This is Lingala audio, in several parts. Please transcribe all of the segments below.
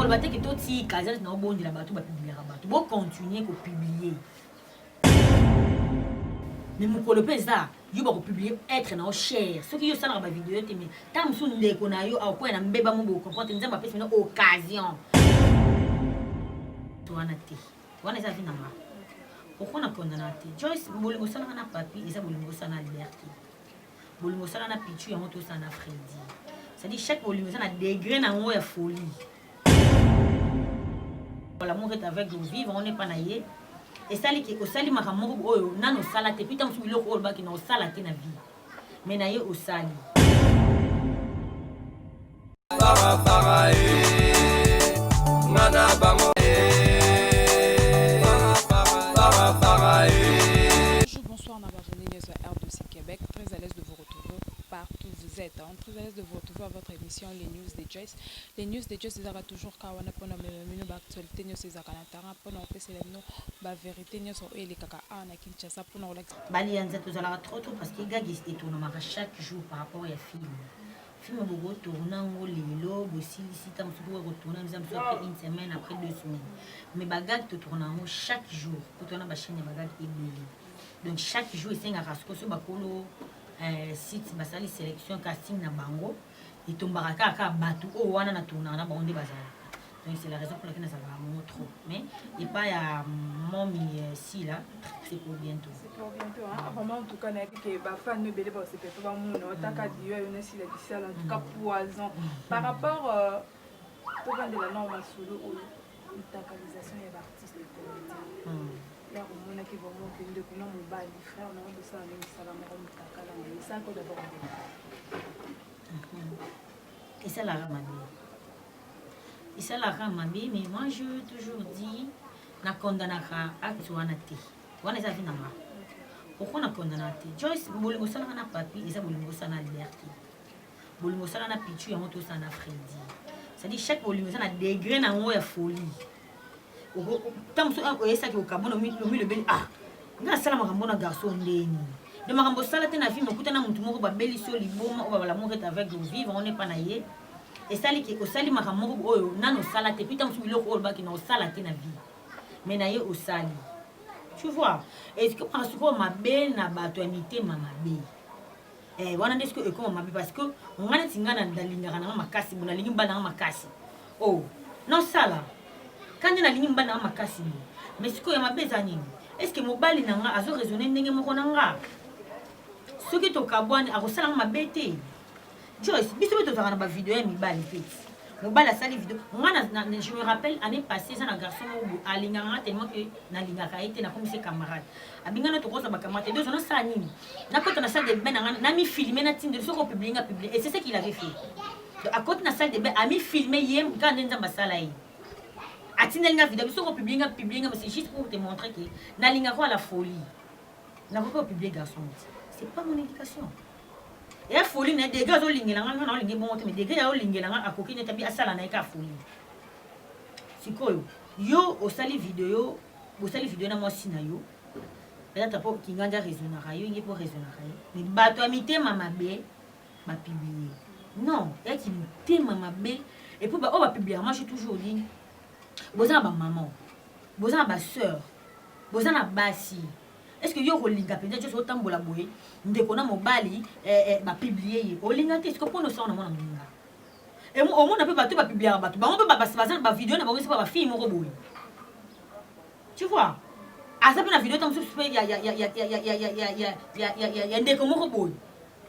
le bateau qui est aussi casé dans le bon de la bateau, va publier la bateau. Bon continuer à publier. Mais mon colopé ça, il va publier être dans cher. Ce qui est ça dans la vidéo, mais tant que nous ne connaissons pas, au point d'un bébé mon beau comprendre, nous avons fait une occasion. Tu as noté. Tu as les avis dans moi. Pourquoi on a condamné? Joyce, bolingo ça n'a pas papier, et ça bolingo ça n'a liberté. Bolingo ça n'a pitu, et on tout ça n'a Freddy. C'est-à-dire chaque bolingo ça n'a degré dans la folie. L'amour est avec nous vivre, on n'est pas naïe. Et ça qui au sali makamogo oyo nano salate puis tant que biloko oyo baki na salate na vie. Mais naïe au sali. Bonsoir, on a bienvenue sur R2C Québec. Très à l'aise de vous retrouver partout où vous êtes. Très à l'aise de vous retrouver à votre émission Les News de Joyce. Les News de Joyce, c'est toujours quand on a pour nous l'actualité, nous c'est à Canada, pour nous c'est la vérité, nous sommes les caca en Kinshasa pour nous l'expliquer. Bali yanza tozala trop parce que gagis étonnement chaque jour par rapport à film. Film bogo tournant au lelo, bossi ici tam souvent retourner nous sommes sorti une semaine après 2 semaines. Mais bagag te tournant chaque jour pour tourner ma chaîne bagag et donc chaque jour c'est un rasco sur bakolo site basali sélection casting na bango et tombaraka ka batu o wana na tourna na bonde bazala. Donc c'est la raison pour laquelle ça va trop. Mais il pas à mommy si là, c'est pour bientôt. C'est pour bientôt. Vraiment, en tout cas, on a dit que les fans ne bénévolent pas, c'est pas mon nom. Tant qu'à dire, on a si la difficile, en tout cas, poison. Par rapport au vent de la norme solo, la tacalisation des artistes et comédiens. Là, on a qui vont montrer de comment on bat les frères, on a de ça, même ça va me rendre tacala. Mais ça, qu'on d'abord. Et c'est la ramade. Et ça la ramabe, mais moi je toujours dis na kondanaka acte wana te. Wana eza vina ma. Pourquoi na kondanate? Joyce bolingo sala na papier, eza bolingo sala na liberté. Bolingo sala na pitu ya moto sala na Freddy. C'est-à-dire chaque bolingo sala na degré na ngo ya folie. Tant so o esa ki okabona mi le beli nga sala makambo na garçon ndeni. De makambo sala te na vie mokuta na muntu moko ba beli so liboma o ba l'amour est avec nous vivre, on n'est pas naïe. Et ça qui au sali makamogo oyo nano salate puis tant que biloko oyo baki na salate na vie. Mais naïe au sali. Tu vois? Est-ce que parce que ma belle na bato amité mama be. Wana est-ce que comme ma be parce que on a tingana ndalingaka na makasi bona lingi mbana makasi. Oh, non ça là. Quand na lingi mbana makasi. Mais ce que ya mabe zanini? Est-ce que mobali nanga azo raisonner ndenge moko nanga? Ce qui to kabwani akosala mabe te. Joyce, biso beto zaka na ba vidéo ya mibali fait. Mobali asali vidéo. Je me rappelle année passée ça na garçon obo alinganga tellement que na lingaka été na comme ses camarades. Abingana to kosa ba camarade deux on ça nini. Na côté na salle de bain na mi filmer na tinde so ko publier et c'est ce qu'il avait fait. À côté na salle de bain a mi filmer yem quand nza basala yi. Atinde na vidéo so ko publier mais c'est juste pour te montrer que na lingaka la folie. Na ko publier garçon. C'est pas mon indication. Et la folie, les dégâts au lingélanga, non, les bon, mais des dégâts au lingélanga à coquine tabi à salanaïka folie. C'est quoi yo, au sali vidéo na moi sinayo. Là, t'as pas qui gagne raisonner, il est pour raisonner. Mais bateau amité mama bé, ma publier. Non, il y a qui m'aime mama bé. Et puis, on va publier. Moi, je suis toujours dit, vous avez ma maman, vous avez ma soeur, vous avez ma bassi. Est-ce que yo rolinga peut-être juste autant bola boye ndeko na mobali ba publier olinga te est-ce que pour nous ça on a mona minga et au monde peut bato ba publier bato ba on peut ba ba vidéo na ba c'est pas ba film moko boye tu vois asa pe na vidéo tam sur ya ndeko moko boye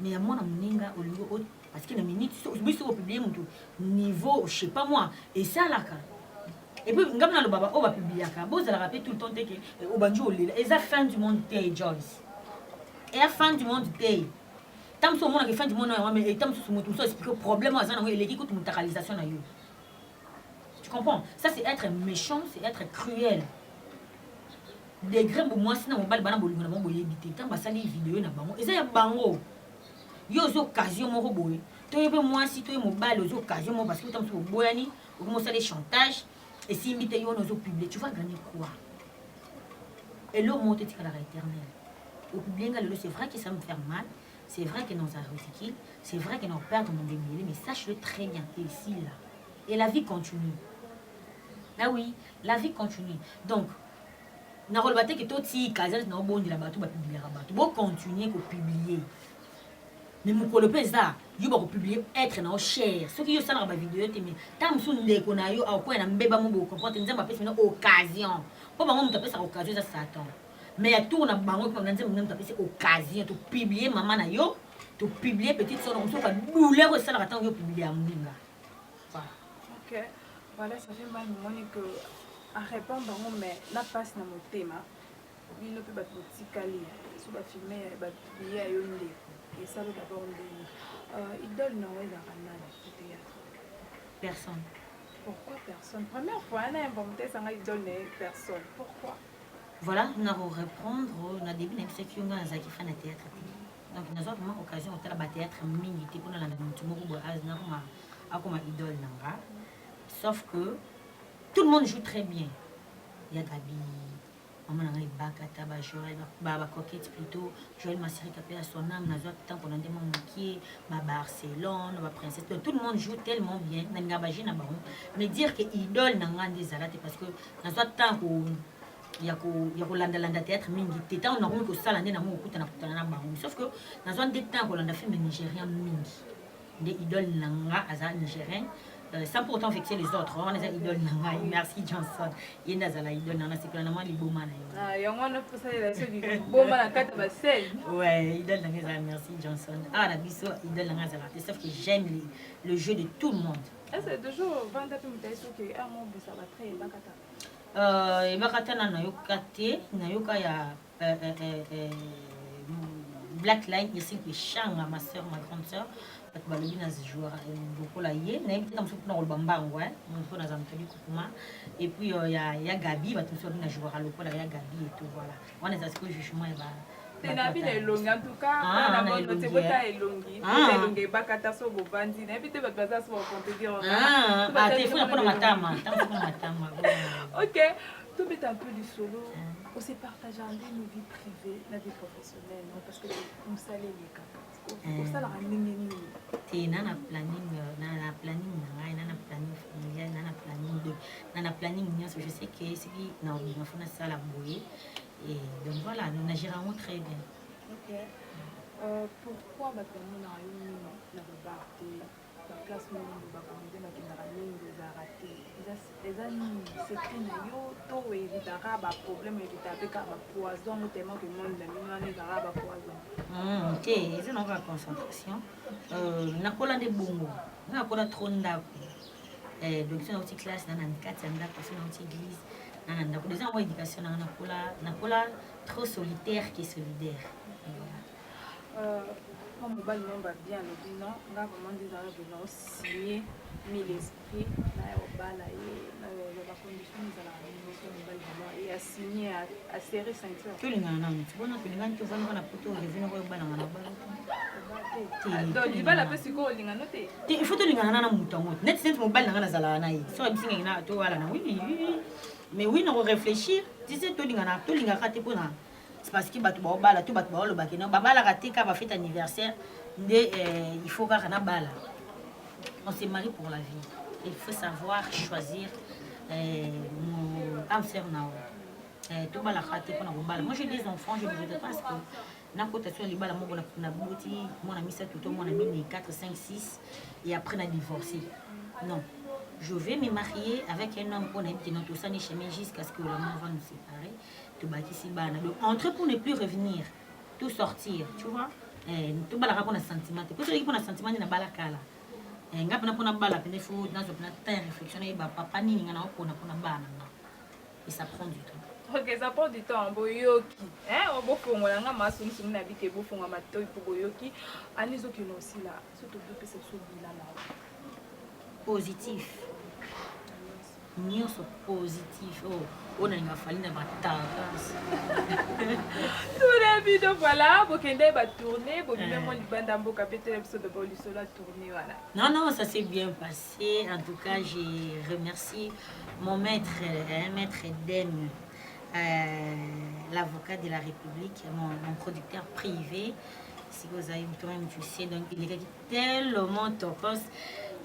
mais ya mona minga olingo parce que na minute biso ko publier mutu niveau je sais pas moi et ça là et puis, on va publier. Vous allez rappeler tout le temps que au banjo, et la fin du monde, Joyce. Et la fin du monde, tant que monde fin du monde, et tant que mon tout ça explique le problème, et l'équipe de réalisation. Tu comprends? Ça, c'est être méchant, c'est être cruel. Des grains pour moi, sinon, on va le banabo, on va éviter. Tant que ça, les vidéos, et ça, il y a bango. Il y a des occasions, mon robot. Tu es moi, si tu es mobile, aux occasions, parce que tu es boyani, ou comment ça, les chantages. Et si imite yo nos publics, tu vas gagner quoi? Et l'eau monte à l'éternel. Au public, c'est vrai que ça me fait mal, c'est vrai que nous avons ridicule, c'est vrai que nous perdons mon démêlé, mais sache-le très bien, et ici, là. Et la vie continue. Ah oui, la vie continue. Donc, na rôle que tout si casal na bon de la bateau va publier la bateau. Bon continuer à publier. Mais mon colo pesa, yo ba publier être na cher. Ce qui yo sala ba vidéo te mais tam sun de ko na yo a ko na mbeba mo bo comprendre nzamba pesa na occasion. Po ba mo tapesa occasion ça Satan. Mais ya tourna bango ko nzamba mo tapesa occasion to publier maman na yo, to publier petite sœur on so ka douleur ko sala tant yo publier amunga. Voilà. Ok. Voilà, ça fait mal que à répondre mais na passe na motema. Bino pe ba tikali. So ba filmer ba publier yo ndé. Et ça d'abord idole non ouais dans le théâtre. Personne. Pourquoi personne? Première fois on a inventé ça idole personne. Pourquoi? Voilà, nous allons reprendre on a début c'est que on a qui fait le théâtre. Donc nous avons vraiment occasion de faire théâtre minute pour nous la mutumo azna comme idole nanga. Sauf que tout le monde joue très bien. Il y a Gabi, maman nanga Bakata, Joël, Baba Coquette plutôt, Joël Massiri qui a son âme, n'a temps pendant des moments qui Barcelone, Princesse. Donc, tout le monde joue tellement bien. Mais dire que idole nanga des alate parce que n'a temps qu'on il y a Landa théâtre mingi teta on a vu que ça l'année na mo kuta na bango sauf que dans un des temps qu'on a film nigérien mingi des idoles nanga aza nigérien sans pourtant vexer les autres on les idoles nanga merci Johnson il n'a la idole nanga c'est clairement les beaux man ah y a on a pour ça la chose du beau man à 4 bassin ouais idole nanga merci Johnson ah la biso idole nanga sauf que j'aime le jeu de tout le monde c'est toujours vendre peu mutaïso que ah mon ça va très bakata ebakata na yoka te na yoka ya Black Line ici que changa ma soeur ma grande soeur bato balobi na joueur lokola ye na yebi te mosusu mpona koloba mbango mpo naza motoli kokuma et puis ya Gabi bato mosusu babi na joueur lokola ya Gabi et tout voilà wana eza sikoyo jugement eba tenabi na elongi en tout cas na bono te bota elongi bota elongi bakata so bobandi na yebi te bato baza so bakonte dire telefone mpona matama mpona matama ok tout bête un peu du solo on s'est partagé en nos vies privées la vie professionnelle non parce que on salait les capables on sala nini te nana planning na ngai nana planning familial nana planning nyonso je sais que ce qui na fona sala boye et donc voilà nous gérons très bien. Ok. Pourquoi bateau na yo na babarté la place mo ba commander na kinara mingi za raté les amis secret na yo to évitera ba problème éviter avec ba poison tellement que monde na mina na za ba poison ok c'est notre concentration na kola de bongo na kola trop ndako donc c'est notre classe na 4 ndako c'est notre église na ko déjà moi éducation na kola trop solitaire qui solidaire comme mobile membre bien le dit non nga vraiment des arrêts venant signer mille esprits na obala et na la condition de la réunion mobile vraiment et a signé à serrer ceinture tout le monde tu vois tu le tu vois na poto revenu ko bala na bala donc il va la passer ko linga noté il faut te linga na mutango net sense mobile na zala na yi so bisinga na to wala na oui mais oui on réfléchir tu sais to linga kate pona c'est parce que bato bala tout bato balo bakena babala raté ka ba fête anniversaire il faut ka na bala on se marie pour la vie il faut savoir choisir mon âme sœur na tout bala raté pona bala moi j'ai des enfants je ne pense que na cotation libala mo na boti mon ami ça tout mon ami 4 5 6 et après na divorcé non je vais me marier avec un homme qu'on aime qui notre ça ni chemin jusqu'à ce que la mort va nous séparer tout bâti si bana donc entre pour ne plus revenir tout sortir tu vois tout bala pour un sentiment pour celui qui a un sentiment na bala kala ngapa na pona bala pene fou dans une terre réflexion et ba papa ni ngana pona bana et ça prend du temps. Ok, ça prend du temps. Boyoki, hein, on beaucoup on a massé une semaine avec les bouffons à matin pour boyoki. Aniso qui nous aussi là, surtout que c'est sur bilan là. Positif. Nyonso positif. Oh, on a une fallu na batavance. Tous les vidéos voilà, bokende ba tourner, bo même mon banda mboka pété l'épisode de Boli Sola tourner voilà. Non, ça s'est bien passé. En tout cas, j'ai remercié mon maître, maître Dem, l'avocat de la République, mon producteur privé. Si vous avez quand même tu sais, donc il est tellement topos.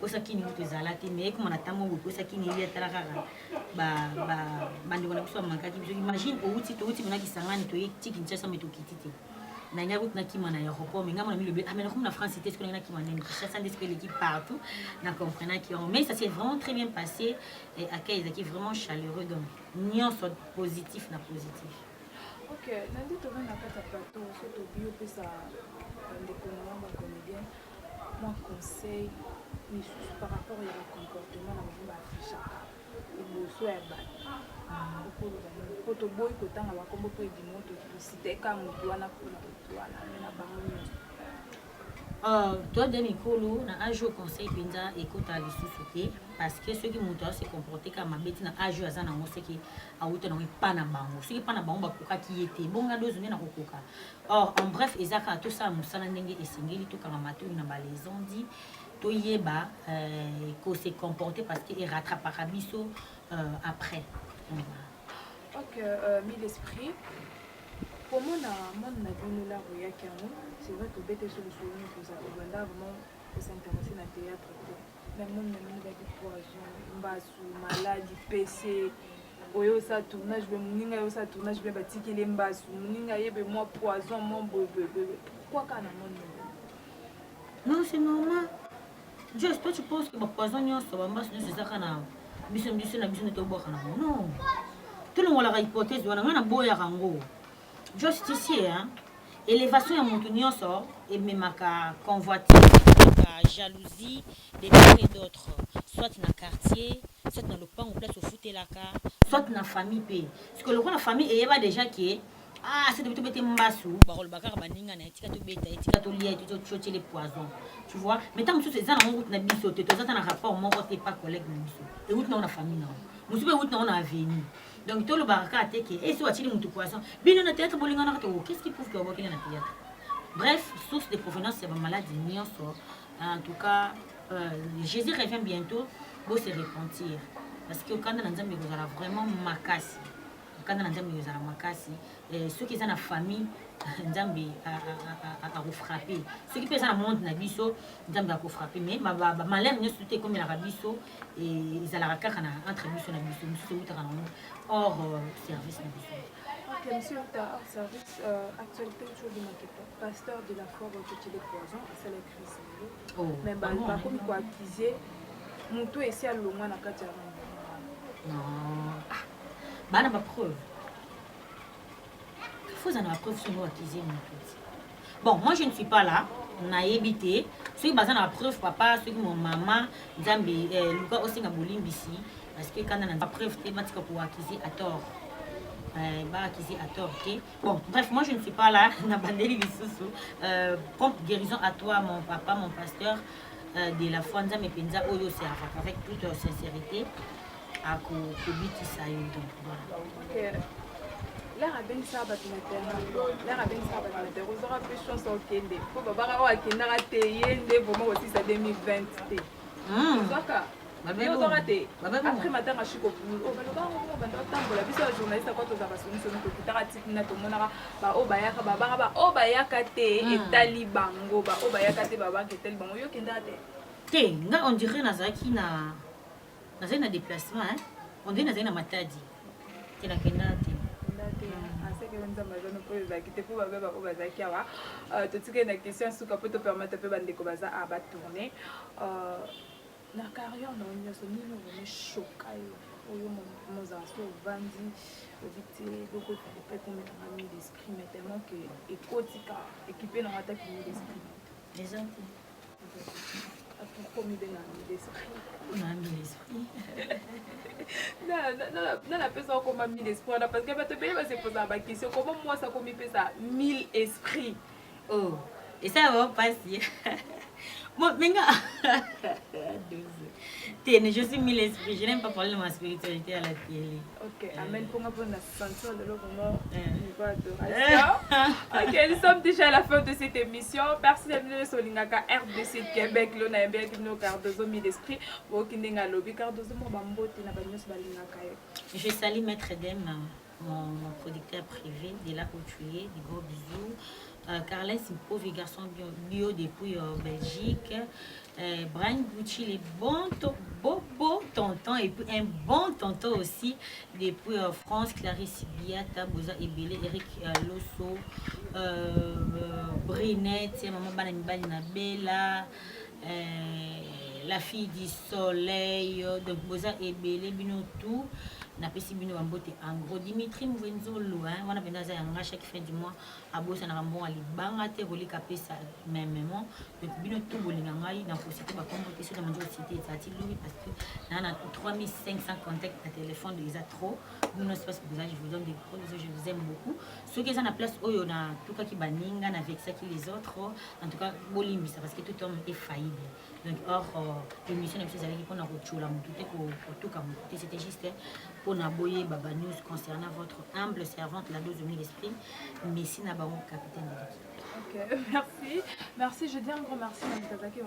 osakini mutu ezalaki mais comme on attend mo osakini ili atalaka ba bandeko na biso mankaki biso imagine outi mona kisangani to yeki Kinshasa mais to kititi na nya route na kima na aéroport mais ngamo na milobe amena comme na France c'était ce qu'on a kima na Kinshasa ndès que l'équipe partout na comprendre qui mais ça s'est vraiment très bien passé et accueil qui vraiment chaleureux donc nion soit positif na positif. OK, nandi to na kata plateau so to bio pesa ndeko na ba comédien mon conseil par rapport au comportement na ba afficha et le soir ba ko to boy ko tanga ba kombo po di moto cité ka mutu wana ko na na bango toi de mikolo na ajo conseil penza ekota lisusu te parce que ceux qui montent se comporter comme mabeti na ajo azana ngo seki auto na pa na bango ceux qui pa na bango bakoka ki ete bonga dozo na kokoka or en bref ezaka to ça musala ndenge esengeli to kama matu na ba les ont dit to yeba ko se comporter parce que il rattrapera biso après. OK, mis l'esprit pour moi na venu là royaki yango c'est vrai que bête sur le souvenir pour ça vraiment pour s'intéresser dans le théâtre mais mon même avec poison mbasu maladie PC oyo ça tournage be muninga yo ça tournage be batikele mbasu muninga yebe moi poison mon bébé pourquoi kana mon non c'est normal juste toi tu penses que poison nyonso ba mbasu c'est ça kana biso na biso ne to boka na non tout le monde a hypothèse wana ngana boya rango juste ici hein élévation ya mutu nyonso et même ka convoitise ka jalousie des part et d'autres soit na quartier soit dans le pan ou place au foot la ka soit na famille pe parce que le la famille et yeba déjà qui c'est de bete mbasu barol bakar baninga na etika to beta etika to lia to chocher les poisons tu vois mais tant que c'est ça na route na biso te to ça na rapport mon côté pas collègue na biso et route na famille na musu be route na avenue donc tout le baraka teke et si watili mutu poisson bino na théâtre bolinga na to qu'est-ce qui prouve que vous na théâtre bref source de provenance c'est ma maladie nyonso en tout cas Jésus revient bientôt pour se repentir parce que quand on nzambe kozala vraiment makasi quand on nzambe kozala makasi ceux qui sont na famille nzambe a refrapper ceux qui pèsent na monde na biso nzambe a refrapper mais malheur nyonso te comme la biso et ezala kaka na entre biso na biso musu utaka na hors service na biso. OK, monsieur hors service actualité toujours de maquette pasteur de la foi au petit les poisons c'est la crise mais ba comme quoi accuser mutu esi alongwa na kati ya non bana ba preuve faut en avoir preuve sur nous accuser bon moi je ne suis pas là na yebité ceux qui basent na preuve papa ceux qui mon maman nzambe luka osinga bolimbisi parce que quand on a preuve te batika pour accuser à tort accuser à tort ok bon bref moi je ne suis pas là na bandeli lisusu prompte guérison à toi mon papa mon pasteur de la foi nzambe penza oyo c'est avec toute sincérité à kobitisa yo donc voilà. L'air a bien ça, l'air a bien ça, vous aurez plus chance au Kende. Pour Baba, à Kenda, vraiment aussi, c'est 2020. Après matin, je suis au boulot. La vie sur journaliste, quand on a son on dirait Nazaki na déplacement, on dirait Nazaki na matadi. Tu n'as qu'un na question suka poto permettre pe bandeko baza a ba tourner na carrière na nyonso nini vraiment choqué oyo mozaso vandi obité beaucoup pe comme na mille d'esprit mais tellement que écotika équipé na attaque mille d'esprit les gens pourquoi mi bien mille d'esprit on a mille d'esprit non la personne comme mille d'esprit parce que te payer se poser la question comment moi ça comme il ça mille esprits oh et ça va passer bon mais je suis mille esprits je n'aime pas parler de ma spiritualité à la télé. OK amen pour moi pour la sentir de l'eau vraiment niveau adoration. OK nous sommes déjà à la fin de cette émission merci d'être sur l'Ingaka RDC Québec là na bien nous Cardozo mille esprits au kindenga lobby Cardozo mo bambote na banyo ba l'Ingaka. Je salue Maître Dem mon producteur privé de là où tu es des gros bisous Carles pauvre garçon bio depuis Belgique. Brian Gucci, les beaux tontons et puis un bon tonton aussi depuis France, Clarisse Biata, Boza Ebele, Eric Losso, Brinette, Maman Banamibali Nabella, la fille du soleil, donc Boza Ebele, Binotou. Napesi bino bambote en gros Dimitri Mvenzolo hein wana bendaza yanga chaque fin du mois abosa na rambo ali banga te kolika pesa même donc bino tout bolinga ngai na positer ba kombote sur la manjo cité tati lui parce que na 3500 contacts na téléphone déjà trop bino c'est parce que je vous donne des gros bisous, je vous aime beaucoup ceux qui sont na place oyo na tout cas qui baninga na vexa qui les autres en tout cas bolimbisa parce que tout homme est faillible donc or l'émission de ces amis pour na rochola mututé ko tout comme c'était juste pour n'aboyer Baba News concernant votre humble servante, la dose de l'esprit, Messi Nabaron, capitaine de l'équipe. Ok, merci. Je dis un grand merci à Mutazaki,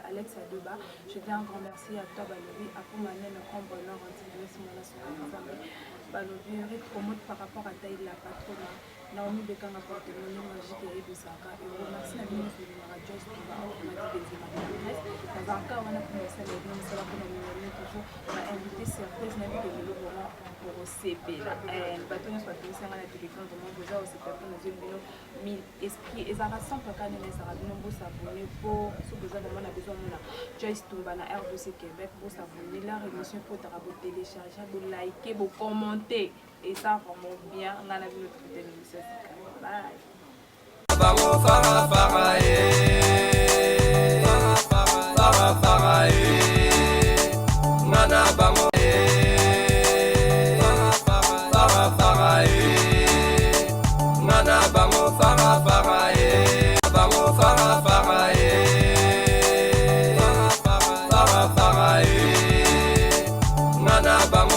Alex Adoba. Je dis un grand merci à toi, Balobi, à Poumanen, le grand bonheur, Balobi, promote par rapport à Taï la patronne. Naomi Bekanga pour témoigner magique et Bissaka. Et remercie la ministre de la Joyce qui va automatiser des images. Dans un cas, on a commencé à l'aider, mais ça va pour nous toujours. On a invité surprise, n'a vu que le moment pour OCB. Le bâton soit tous en la téléphone, vraiment, déjà, OCB pour nous aider. Mais esprit, et ça rassemble quand même, ça va nous s'abonner pour ce que vous avez besoin de Joyce Tumba, la RDC Québec, pour s'abonner. La rémission pour télécharger, pour liker, pour commenter. Et ça vraiment bien, on a vu notre télévision. Bye. Bango